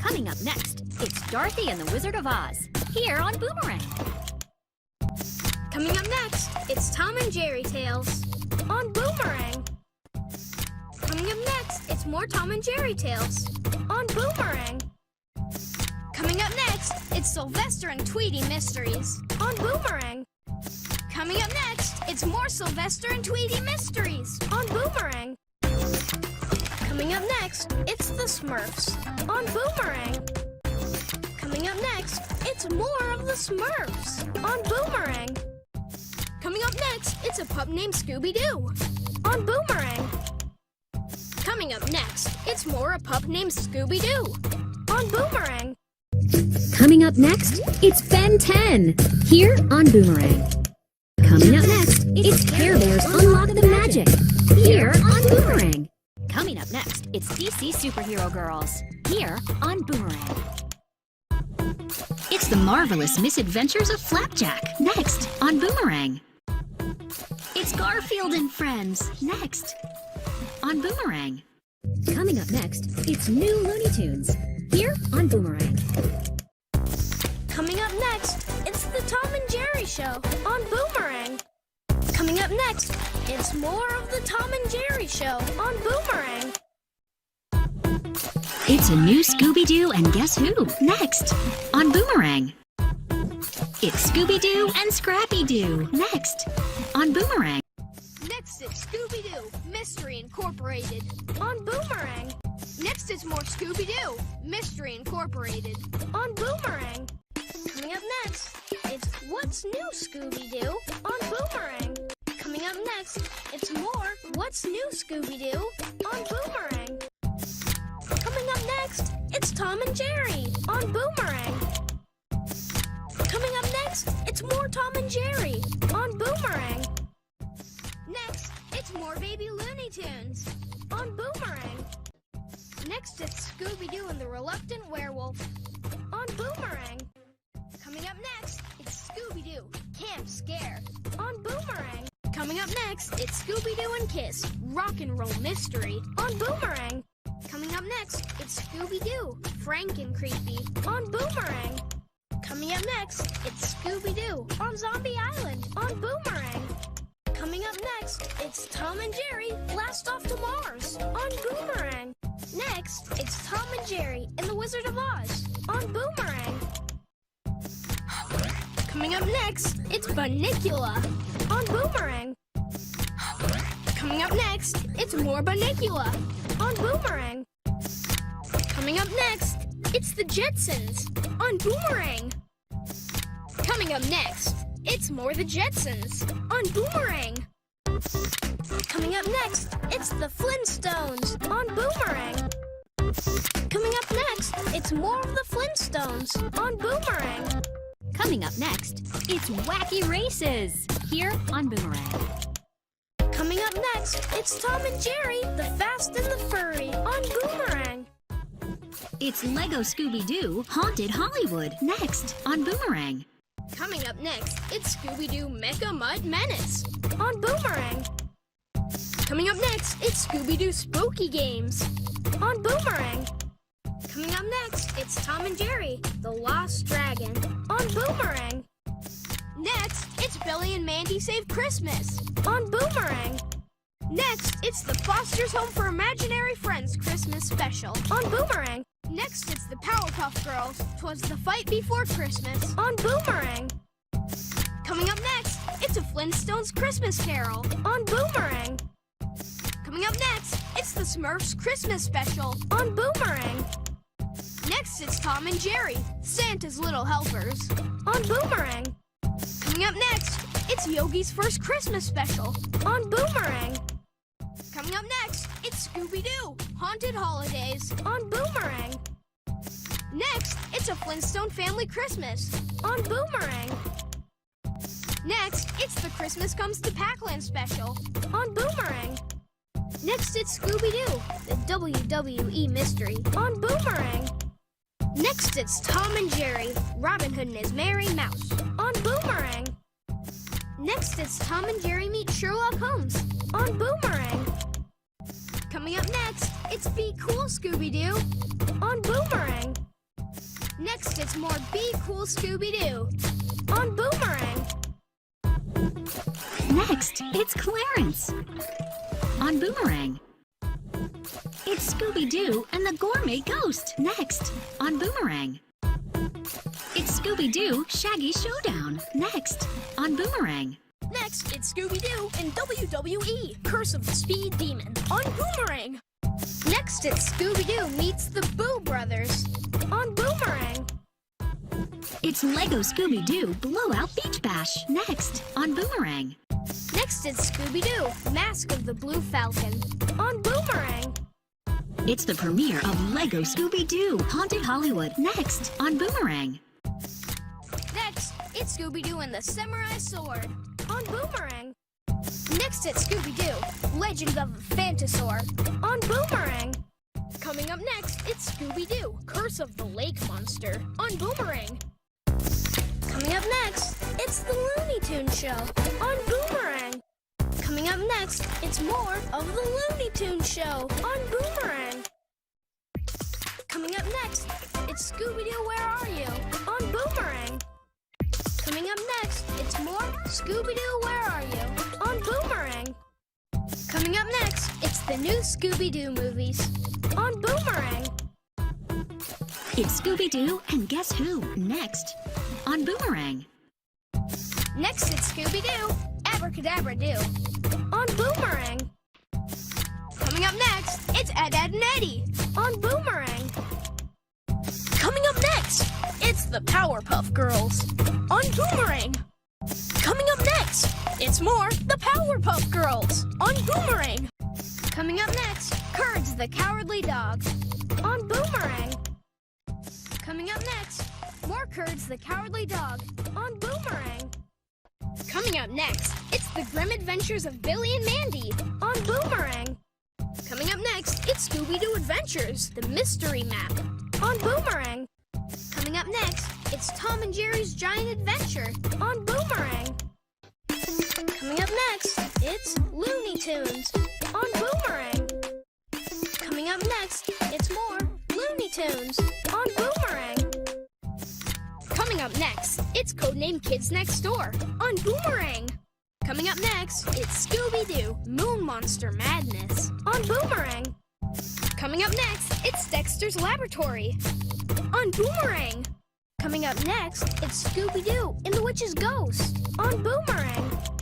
Coming up next, it's Dorothy and the Wizard of Oz, here on Boomerang. Coming up next, it's Tom and Jerry Tales on Boomerang. Coming up next, it's more Tom and Jerry Tales on Boomerang. Coming up next, it's Sylvester and Tweety Mysteries on Boomerang. Coming up next, it's more Sylvester and Tweety Mysteries on Boomerang. Coming up next, it's the Smurfs on Boomerang. Coming up next, it's more of the Smurfs on Boomerang. Coming up next, it's a pup named Scooby-Doo on Boomerang. Coming up next, it's more a pup named Scooby-Doo on Boomerang. Coming up next, it's Ben 10, here on Boomerang. Coming up next, it's Care Bears Unlock the Magic, here on Boomerang. Coming up next, it's DC Superhero Girls, here on Boomerang. It's the Marvelous Misadventures of Flapjack, next on Boomerang. It's Garfield and Friends, next on Boomerang. Coming up next, it's new Looney Tunes, here on Boomerang. Coming up next, it's the Tom and Jerry Show on Boomerang. Coming up next, it's more of the Tom and Jerry Show on Boomerang. It's a new Scooby-Doo and Guess Who, next on Boomerang. It's Scooby-Doo and Scrappy-Doo, next on Boomerang. Next, it's Scooby-Doo Mystery Incorporated on Boomerang. Next, it's more Scooby-Doo Mystery Incorporated on Boomerang. Coming up next, it's What's New Scooby-Doo on Boomerang. Coming up next, it's more What's New Scooby-Doo on Boomerang. Coming up next, it's Tom and Jerry on Boomerang. Coming up next, it's more Tom and Jerry on Boomerang. Next, it's more Baby Looney Tunes on Boomerang. Next, it's Scooby-Doo and the Reluctant Werewolf on Boomerang. Coming up next, it's Scooby-Doo Camp Scare on Boomerang. Coming up next, it's Scooby-Doo and Kiss Rock and Roll Mystery on Boomerang. Coming up next, it's Scooby-Doo Frank and Creepy on Boomerang. Coming up next, it's Scooby-Doo on Zombie Island on Boomerang. Coming up next, it's Tom and Jerry Blast Off to Mars on Boomerang. Next, it's Tom and Jerry and the Wizard of Oz on Boomerang. Coming up next, it's Bunnicula on Boomerang. Coming up next, it's more Bunnicula on Boomerang. Coming up next, it's the Jetsons on Boomerang. Coming up next, it's more the Jetsons on Boomerang. Coming up next, it's the Flintstones on Boomerang. Coming up next, it's more of the Flintstones on Boomerang. Coming up next, it's Wacky Races, here on Boomerang. Coming up next, it's Tom and Jerry, the Fast and the Furry on Boomerang. It's Lego Scooby-Doo Haunted Hollywood, next on Boomerang. Coming up next, it's Scooby-Doo Mecha Mud Menace on Boomerang. Coming up next, it's Scooby-Doo Spooky Games on Boomerang. Coming up next, it's Tom and Jerry, the Lost Dragon on Boomerang. Next, it's Billy and Mandy Save Christmas on Boomerang. Next, it's the Foster's Home for Imaginary Friends Christmas Special on Boomerang. Next, it's the Powerpuff Girls, 'Twas the Fight Before Christmas on Boomerang. Coming up next, it's a Flintstones Christmas Carol on Boomerang. Coming up next, it's the Smurfs Christmas Special on Boomerang. Next, it's Tom and Jerry, Santa's Little Helpers on Boomerang. Coming up next, it's Yogi's First Christmas Special on Boomerang. Coming up next, it's Scooby-Doo Haunted Holidays on Boomerang. Next, it's a Flintstone Family Christmas on Boomerang. Next, it's the Christmas Comes to Pac-Land Special on Boomerang. Next, it's Scooby-Doo, the WWE Mystery on Boomerang. Next, it's Tom and Jerry, Robin Hood and his Merry Mouse on Boomerang. Next, it's Tom and Jerry Meet Sherlock Holmes on Boomerang. Coming up next, it's Be Cool, Scooby-Doo on Boomerang. Next, it's more Be Cool Scooby-Doo on Boomerang. Next, it's Clarence on Boomerang. It's Scooby-Doo and the Gourmet Ghost next on Boomerang. It's Scooby-Doo Shaggy Showdown next on Boomerang. Next, it's Scooby-Doo and WWE Curse of the Speed Demon on Boomerang. Next, it's Scooby-Doo meets the Boo Brothers on Boomerang. It's Lego Scooby-Doo Blowout Beach Bash next on Boomerang. Next, it's Scooby-Doo Mask of the Blue Falcon on Boomerang. It's the premiere of Lego Scooby-Doo Haunted Hollywood next on Boomerang. Next, it's Scooby-Doo and the Samurai Sword on Boomerang. Next, it's Scooby-Doo Legend of the Phantasaur on Boomerang. Coming up next, it's Scooby-Doo Curse of the Lake Monster on Boomerang. Coming up next, it's the Looney Tunes Show on Boomerang. Coming up next, it's more of the Looney Tunes Show on Boomerang. Coming up next, it's Scooby-Doo Where Are You on Boomerang. Coming up next, it's more Scooby-Doo Where Are You on Boomerang. Coming up next, it's the new Scooby-Doo movies on Boomerang. It's Scooby-Doo and Guess Who next on Boomerang. Next, it's Scooby-Doo Abracadabra-Doo on Boomerang. Coming up next, it's Ed, Edd, and Eddy on Boomerang. Coming up next, it's the Powerpuff Girls on Boomerang. Coming up next, it's more the Powerpuff Girls on Boomerang. Coming up next, Kurds the Cowardly Dog on Boomerang. Coming up next, more Kurds the Cowardly Dog on Boomerang. Coming up next, it's the Grim Adventures of Billy and Mandy on Boomerang. Coming up next, it's Scooby-Doo Adventures, the Mystery Map on Boomerang. Coming up next, it's Tom and Jerry's Giant Adventure on Boomerang. Coming up next, it's Looney Tunes on Boomerang. Coming up next, it's more Looney Tunes on Boomerang. Coming up next, it's Codename Kids Next Door on Boomerang. Coming up next, it's Scooby-Doo Moon Monster Madness on Boomerang. Coming up next, it's Dexter's Laboratory on Boomerang. Coming up next, it's Scooby-Doo and the Witch's Ghost on Boomerang.